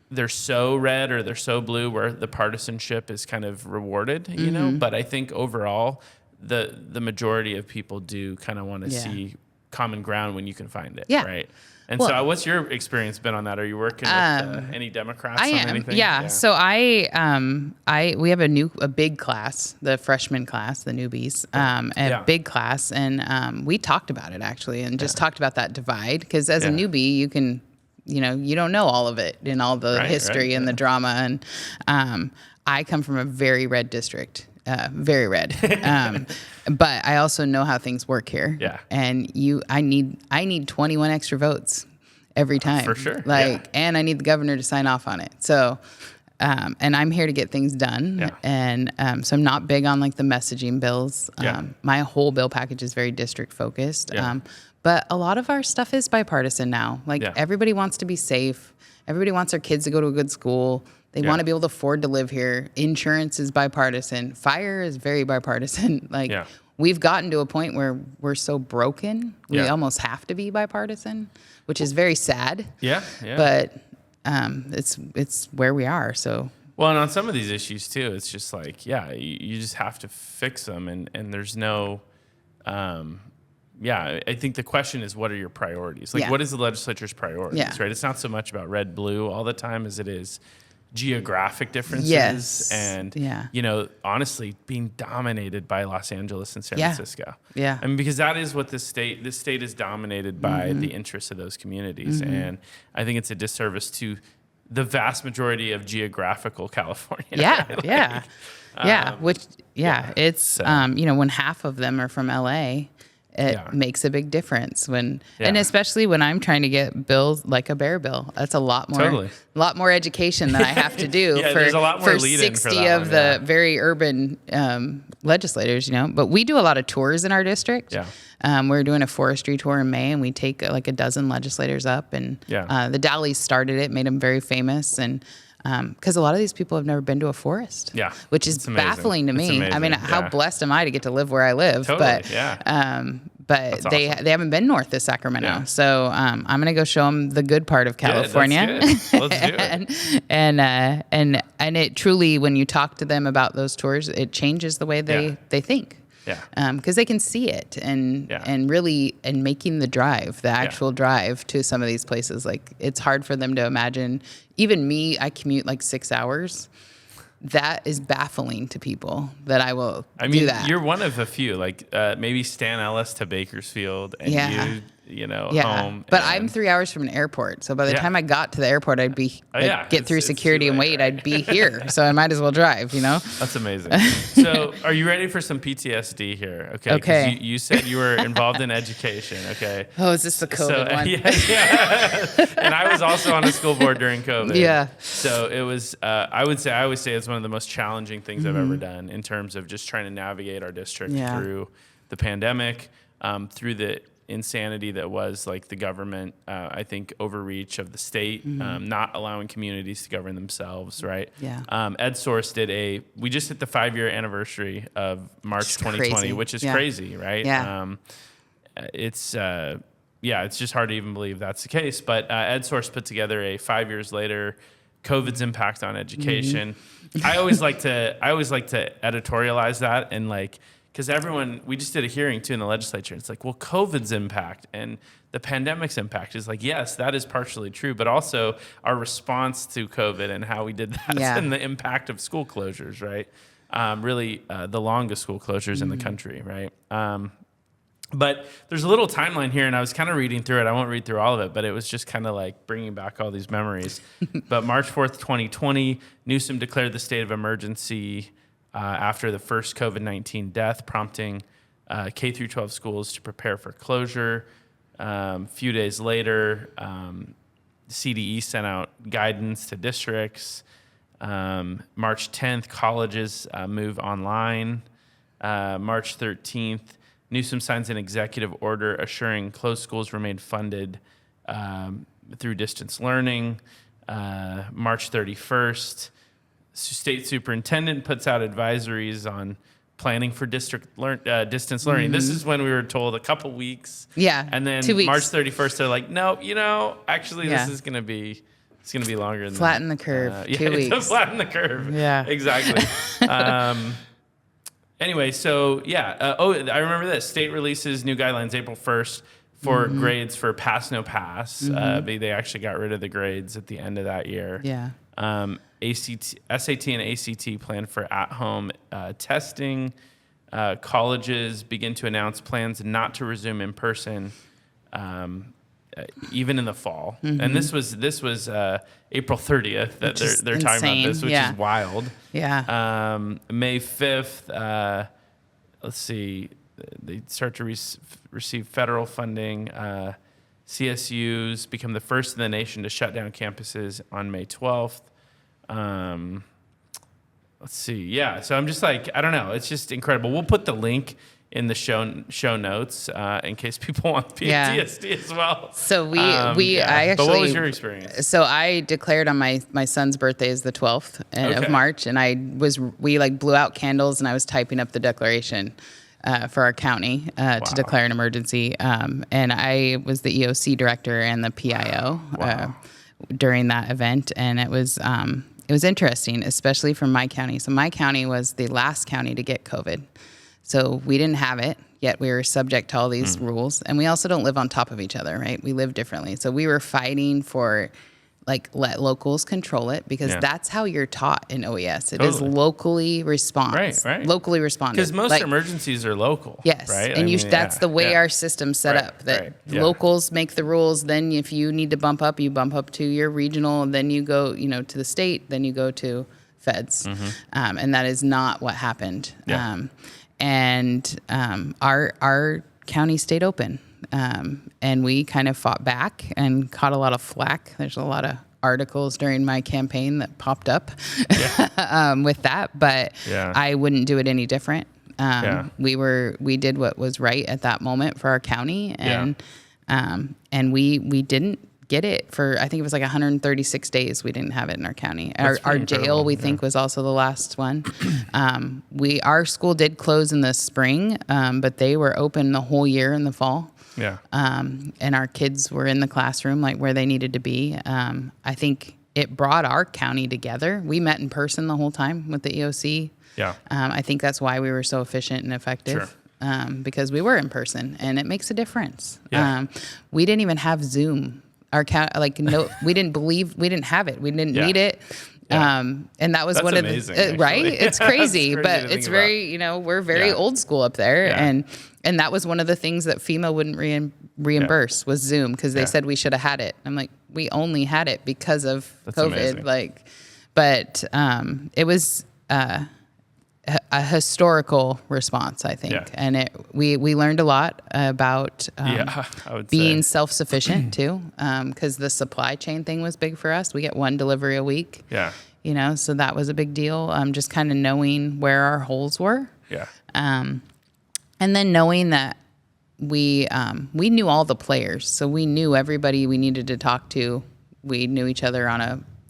A: they're so red or they're so blue where the partisanship is kind of rewarded, but I think overall the majority of people do kind of want to see common ground when you can find it, right? And so what's your experience been on that? Are you working with any Democrats on anything?
B: Yeah. So we have a big class, the freshman class, the newbies, a big class. And we talked about it actually and just talked about that divide because as a newbie, you can, you don't know all of it and all the history and the drama. And I come from a very red district, very red. But I also know how things work here.
A: Yeah.
B: And I need 21 extra votes every time.
A: For sure.
B: And I need the governor to sign off on it. So, and I'm here to get things done.
A: Yeah.
B: And so I'm not big on like the messaging bills. My whole bill package is very district focused.
A: Yeah.
B: But a lot of our stuff is bipartisan now. Like everybody wants to be safe. Everybody wants their kids to go to a good school. They want to be able to afford to live here. Insurance is bipartisan. Fire is very bipartisan. Like we've gotten to a point where we're so broken, we almost have to be bipartisan, which is very sad. Yeah. But it's where we are. So.
A: Well, and on some of these issues too, it's just like, you just have to fix them, and there's no. I think the question is, what are your priorities? Like, what is the legislature's priorities, right? It's not so much about red, blue all the time as it is geographic differences and, honestly, being dominated by Los Angeles and San Francisco.
B: Yeah.
A: I mean, because that is what this state is dominated by the interests of those communities. And I think it's a disservice to the vast majority of geographical California.
B: It's, when half of them are from LA, it makes a big difference and especially when I'm trying to get bills like a bear bill, that's a lot more education that I have to do for 60 of the very urban legislators, but we do a lot of tours in our district. We're doing a forestry tour in May and we take like a dozen legislators up and the Dallies started it, made them very famous and because a lot of these people have never been to a forest, which is baffling to me. I mean, how blessed am I to get to live where I live? But they haven't been north of Sacramento. So I'm going to go show them the good part of California.
A: Let's do it.
B: and it truly, when you talk to them about those tours, it changes the way they think. Because they can see it and really making the drive, the actual drive to some of these places. Like it's hard for them to imagine. Even me, I commute like 6 hours. That is baffling to people that I will do that.
A: You're one of a few, like maybe Stan Ellis to Bakersfield and home.
B: But I'm 3 hours from an airport. So by the time I got to the airport, I'd be get through security and wait. I'd be here. So I might as well drive,
A: That's amazing. So are you ready for some PTSD here? Okay. You said you were involved in education. Okay.
B: Oh, is this the COVID one?
A: And I was also on the school board during COVID.
B: Yeah.
A: So it was, I always say it's one of the most challenging things I've ever done in terms of just trying to navigate our district through the pandemic, through the insanity that was like the government, I think, overreach of the state, not allowing communities to govern themselves, right? Ed Source we just hit the 5-year anniversary of March 2020, which is crazy, right? It's just hard to even believe that's the case. But Ed Source put together a 5 years later COVID's impact on education. I always like to editorialize that and because we just did a hearing too in the legislature. It's like, well, COVID's impact and the pandemic's impact is like, yes, that is partially true, but also our response to COVID and how we did that and the impact of school closures, right? Really, the longest school closures in the country, right? But there's a little timeline here, and I was kind of reading through it. I won't read through all of it, but it was just kind of like bringing back all these memories. But March 4th, 2020, Newsom declared the state of emergency. after the first COVID-19 death, prompting K through 12 schools to prepare for closure. A few days later, CDE sent out guidance to districts. March 10th, colleges move online. March 13th, Newsom signs an executive order assuring closed schools remain funded through distance learning. March 31st, state superintendent puts out advisories on planning for distance learning. This is when we were told a couple weeks.
B: Yeah,
A: And then
B: 2 weeks.
A: March 31st, they're like, no, actually
B: Yeah.
A: this is going to be, it's going to be longer than
B: Flatten the curve. 2 weeks.
A: Flatten the curve.
B: Yeah.
A: Exactly. Anyway, so yeah. I remember this. State releases new guidelines April 1st for grades for pass, no pass. They actually got rid of the grades at the end of that year.
B: Yeah.
A: SAT and ACT plan for at-home testing. Colleges begin to announce plans not to resume in person, even in the fall. And this was April 30th that they're talking
B: insane.
A: about this, which is wild.
B: Yeah.
A: May 5th, let's see, they start to receive federal funding. CSUs become the first in the nation to shut down campuses on May 12th. Let's see. Yeah. So I'm just like, I don't know. It's just incredible. We'll put the link in the show notes in case people want PTSD as well.
B: So I actually.
A: But what was your experience?
B: So I declared on my son's birthday is the 12th of March, and we blew out candles, and I was typing up the declaration for our county to declare an emergency. And I was the EOC director and the PIO during that event, and it was interesting, especially for my county. So my county was the last county to get COVID. So we didn't have it, yet we were subject to all these rules. And we also don't live on top of each other, right? We live differently. So we were fighting for, let locals control it, because that's how you're taught in OES. It is locally response.
A: Right.
B: Locally responded.
A: Because most emergencies are local.
B: Yes.
A: Right?
B: And that's the way our system's set up. That locals make the rules. Then if you need to bump up, you bump up to your regional. And then you go, to the state. Then you go to feds. And that is not what happened.
A: Yeah.
B: Our county stayed open, and we kind of fought back and caught a lot of flack. There's a lot of articles during my campaign that popped up with that, but I wouldn't do it any different. We did what was right at that moment for our county, and we didn't get it for, I think it was 136 days. We didn't have it in our county. Our jail, we think, was also the last one. Our school did close in the spring, but they were open the whole year in the fall.
A: Yeah.
B: And our kids were in the classroom where they needed to be. I think it brought our county together. We met in person the whole time with the EOC.
A: Yeah.
B: I think that's why we were so efficient and effective.
A: Sure.
B: Because we were in person, and it makes a difference.
A: Yeah.
B: We didn't even have Zoom. We didn't have it. We didn't need it.
A: Yeah.
B: And that was
A: That's
B: one of
A: amazing,
B: the, right?
A: actually.
B: It's crazy,
A: It's crazy
B: but
A: to
B: it's
A: think
B: very, we're very old school up there.
A: Yeah.
B: And that was one of the things that FEMA wouldn't reimburse was Zoom, because they said we should have had it. I'm like, we only had it because of COVID.
A: Amazing.
B: But it was a historical response, I think.
A: Yeah.
B: And we learned a lot about
A: I would
B: being
A: say.
B: self-sufficient too, because the supply chain thing was big for us. We get one delivery a week.
A: Yeah.
B: So that was a big deal. Just kind of knowing where our holes were.
A: Yeah.
B: And then knowing that we knew all the players, so we knew everybody we needed to talk to. We knew each other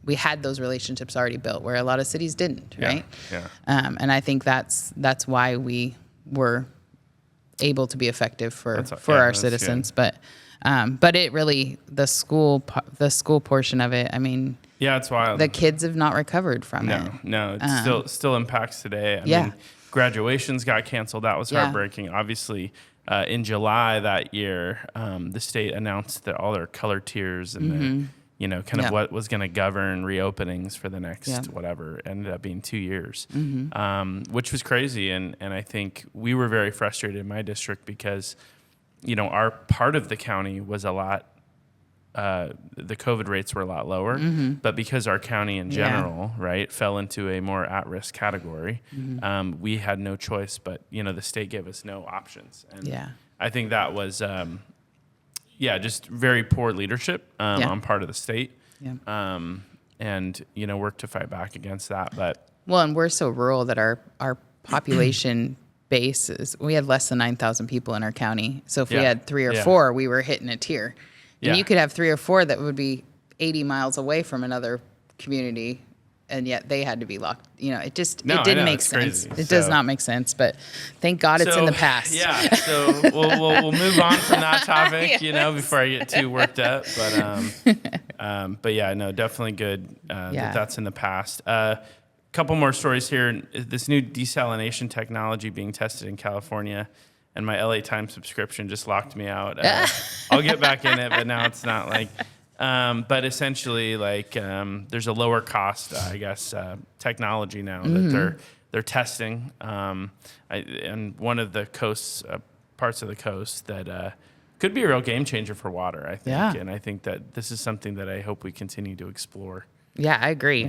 B: we had those relationships already built, where a lot of cities didn't, right?
A: Yeah.
B: And I think that's why we were able to be effective for our citizens.
A: Good.
B: But it really, the school portion of it, I mean,
A: Yeah, it's wild.
B: the kids have not recovered from it.
A: No, it still impacts today. I mean, graduations got canceled. That was heartbreaking. Obviously, in July that year, the state announced that all their color tiers and what was going to govern reopenings for the next whatever ended up being 2 years, which was crazy. And I think we were very frustrated in my district because, our part of the county was a lot the COVID rates were a lot lower, but because our county in general, right, fell into a more at-risk category, we had no choice. But the state gave us no options, and I think that was, just very poor leadership on part of the state, and work to fight back against that. But
B: and we're so rural that our population base we had less than 9,000 people in our county. So if we had 3 or 4, we were hitting a tier. And you could have 3 or 4 that would be 80 miles away from another community, and yet they had to be locked. It didn't make sense. It does not make sense, but thank God it's in the past.
A: Yeah, so we'll move on from that topic, before I get too worked up. But yeah, no, definitely good that's in the past. Couple more stories here. This new desalination technology being tested in California, and my LA Times subscription just locked me out. I'll get back in it, but now it's not like. But essentially, there's a lower cost, technology now that they're testing, and one of the coasts, parts of the coast that could be a real game changer for water, I think. And I think that this is something that I hope we continue to explore.
B: Yeah, I agree.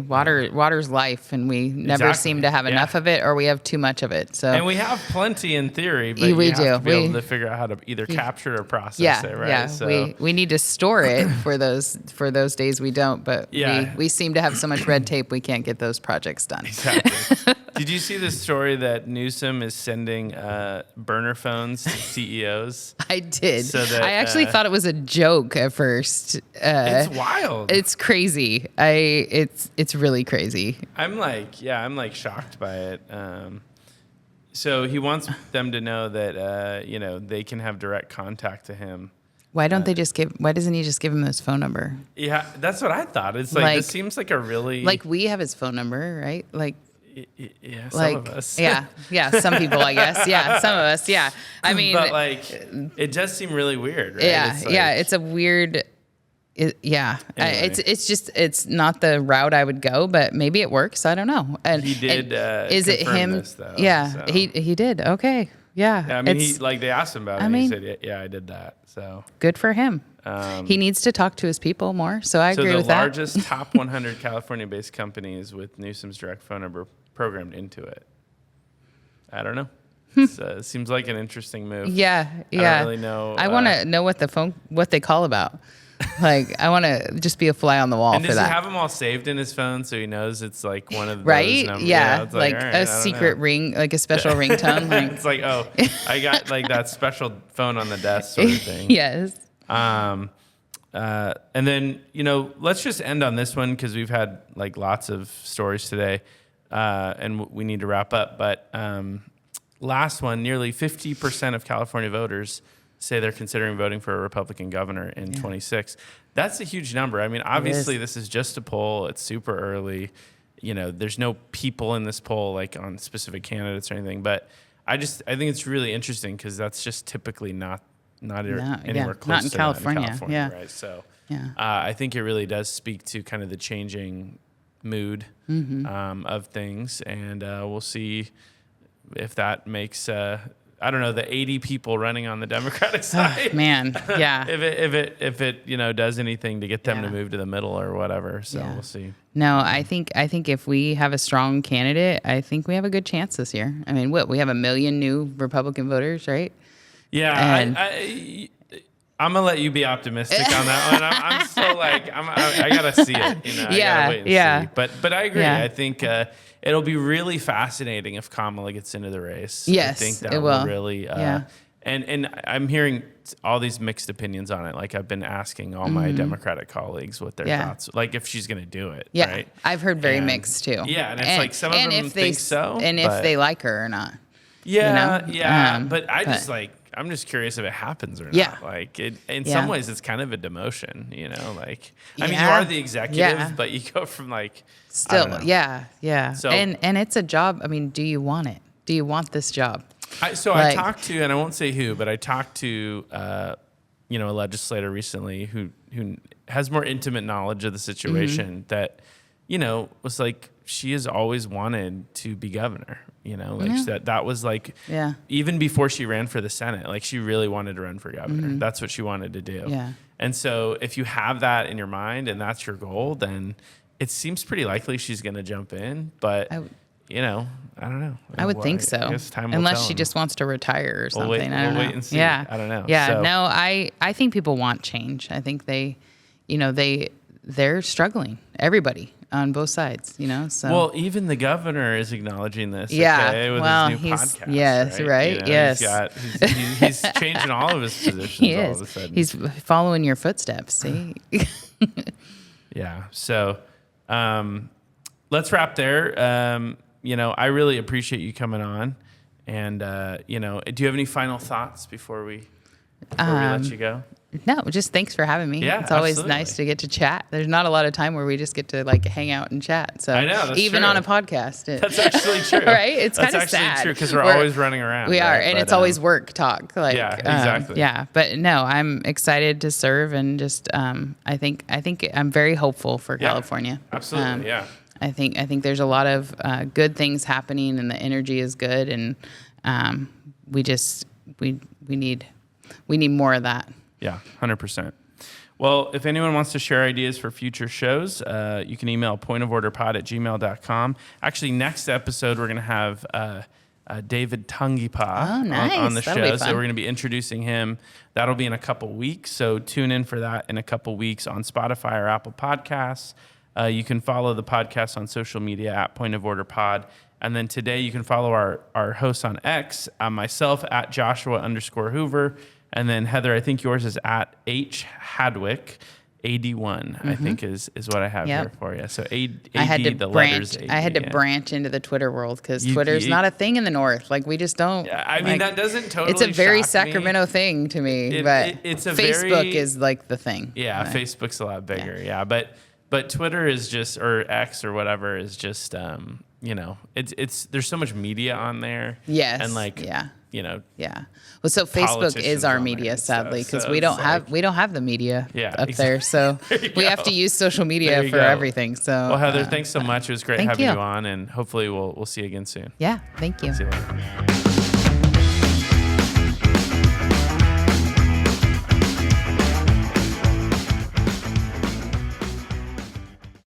B: Water's life, and we never seem to have enough of it, or we have too much of it. So,
A: and we have plenty in theory, but
B: we
A: have to be able to figure out how to either capture or process it, right?
B: Yeah,
A: so,
B: we need to store it for those days we don't, but we seem to have so much red tape we can't get those projects done.
A: Exactly. Did you see the story that Newsom is sending burner phones to CEOs?
B: I did.
A: So that,
B: I actually thought it was a joke at first.
A: It's wild.
B: It's crazy. It's really crazy.
A: I'm shocked by it. So he wants them to know that they can have direct contact to him.
B: Why doesn't he just give him his phone number?
A: Yeah, that's what I thought. It's like this seems like a really
B: we have his phone number, right?
A: Yeah, some of us.
B: Yeah, some people, I guess. Yeah, some of us. Yeah, I mean,
A: but it does seem really weird, right?
B: It's a weird. Anyway. It's not the route I would go, but maybe it works. I don't know. And
A: he did.
B: Is it him?
A: This, though,
B: yeah,
A: so.
B: he did. Okay, yeah.
A: I mean, they asked him about it. And he said, "Yeah, I did that." So
B: good for him. He needs to talk to his people more. So I agree with that.
A: So the largest top 100 California-based companies with Newsom's direct phone number programmed into it. I don't know. It seems like an interesting move.
B: Yeah.
A: I don't really know.
B: I want to know what they call about. I want to just be a fly on the wall for that.
A: And does he have them all saved in his phone so he knows it's like one of those
B: right?
A: numbers?
B: Yeah,
A: it's
B: like a secret ring, like a special ringtone.
A: It's like, oh, I got like that special phone on the desk sort of thing.
B: Yes.
A: And then, let's just end on this one because we've had like lots of stories today, and we need to wrap up. But last one, nearly 50% of California voters say they're considering voting for a Republican governor in 26. That's a huge number. I mean, obviously this is just a poll. It's super early. There's no people in this poll like on specific candidates or anything. But I think it's really interesting because that's just typically not anywhere close
B: not in
A: to
B: California.
A: That in California, right? So I think it really does speak to kind of the changing mood of things, and we'll see if that makes I don't know, the 80 people running on the Democratic side.
B: Oh, man, yeah.
A: if it does anything to get them to move to the middle or whatever. So we'll see.
B: No, I think if we have a strong candidate, I think we have a good chance this year. I mean, we have 1 million new Republican voters, right?
A: Yeah,
B: And
A: I'm gonna let you be optimistic on that one. I'm still I gotta see it. I gotta wait and see. But I agree.
B: Yeah.
A: I think it'll be really fascinating if Kamala gets into the race.
B: Yes,
A: I think that
B: it will.
A: Really. And I'm hearing all these mixed opinions on it. Like I've been asking all my Democratic colleagues what their thoughts, like if she's gonna do it.
B: Yeah,
A: right?
B: I've heard very mixed too.
A: Yeah, and it's like some of them think so,
B: and if they like her or not.
A: Yeah, but I'm just curious if it happens or not.
B: Yeah.
A: Like in some ways, it's kind of a demotion. I mean, you are the executive, but you go from
B: still, yeah. So, and it's a job. I mean, do you want it? Do you want this job?
A: I talked to, and I won't say who, but I talked to, a legislator recently who has more intimate knowledge of the situation that was like, she has always wanted to be governor, like that was like, even before she ran for the Senate, like she really wanted to run for governor. That's what she wanted to do.
B: Yeah.
A: And so if you have that in your mind and that's your goal, then it seems pretty likely she's going to jump in, but I don't know.
B: I would think so.
A: I guess time will
B: Unless
A: tell.
B: she just wants to retire or something. I don't know.
A: We'll wait and see.
B: Yeah.
A: I don't know.
B: Yeah.
A: So,
B: No, I think people want change. I think they're struggling. Everybody on both sides, so.
A: Well, even the governor is acknowledging this.
B: Yeah.
A: Okay, with
B: well,
A: his new podcast.
B: Yes. Right. Yes.
A: He's changing all of his positions
B: He
A: all
B: is.
A: of a sudden.
B: He's following your footsteps. See.
A: Yeah. So, let's wrap there. I really appreciate you coming on, and do you have any final thoughts before we let you go?
B: No, just thanks for having me.
A: Yeah,
B: it's always
A: absolutely.
B: nice to get to chat. There's not a lot of time where we just get to like hang out and chat. So
A: I know, that's
B: even
A: true.
B: on a podcast,
A: That's actually true.
B: right? It's kind of
A: That's actually
B: sad
A: true because we're always running around.
B: We are,
A: right?
B: and
A: But,
B: it's always work talk. Like,
A: yeah, exactly.
B: yeah, but no, I'm excited to serve, and just I think I'm very hopeful for California.
A: Absolutely, yeah.
B: I think there's a lot of good things happening, and the energy is good, and we need more of that.
A: Yeah, 100%. Well, if anyone wants to share ideas for future shows, you can email pointoforderpod@gmail.com. Actually, next episode, we're going to have David Tungipa
B: nice.
A: on the
B: That'll
A: show.
B: be
A: So
B: fun.
A: we're going to be introducing him. That'll be in a couple weeks. So tune in for that in a couple weeks on Spotify or Apple Podcasts. You can follow the podcast on social media at Point of Order Pod. And then today you can follow our hosts on X, myself at Joshua_Hoover. And then Heather, I think yours is at Hadwick, 81, I think is what I have here for you. So
B: I had to
A: letters AD,
B: I had to branch into the Twitter world because Twitter's not a thing in the North. Like we just don't.
A: Yeah, I mean, that doesn't totally
B: It's a very
A: shock me.
B: Sacramento thing to me, but
A: it's a
B: Facebook is like the thing.
A: Yeah,
B: Right.
A: Facebook's a lot bigger. Yeah, but Twitter is just, or X or whatever is just, it's there's so much media on there.
B: Yes.
A: And like,
B: yeah.
A: Yeah.
B: Well, so Facebook
A: Politicians
B: is our
A: on there
B: media,
A: and stuff,
B: sadly, because
A: so
B: we don't
A: it's
B: have
A: like-
B: we don't have the media up
A: exactly.
B: there, so we have
A: go.
B: to use social
A: There
B: media
A: you
B: for
A: go.
B: everything. So,
A: Well, Heather, thanks so much. It was great
B: thank
A: having
B: you.
A: you on, and hopefully we'll see you again soon.
B: Yeah, thank you.
A: See you later.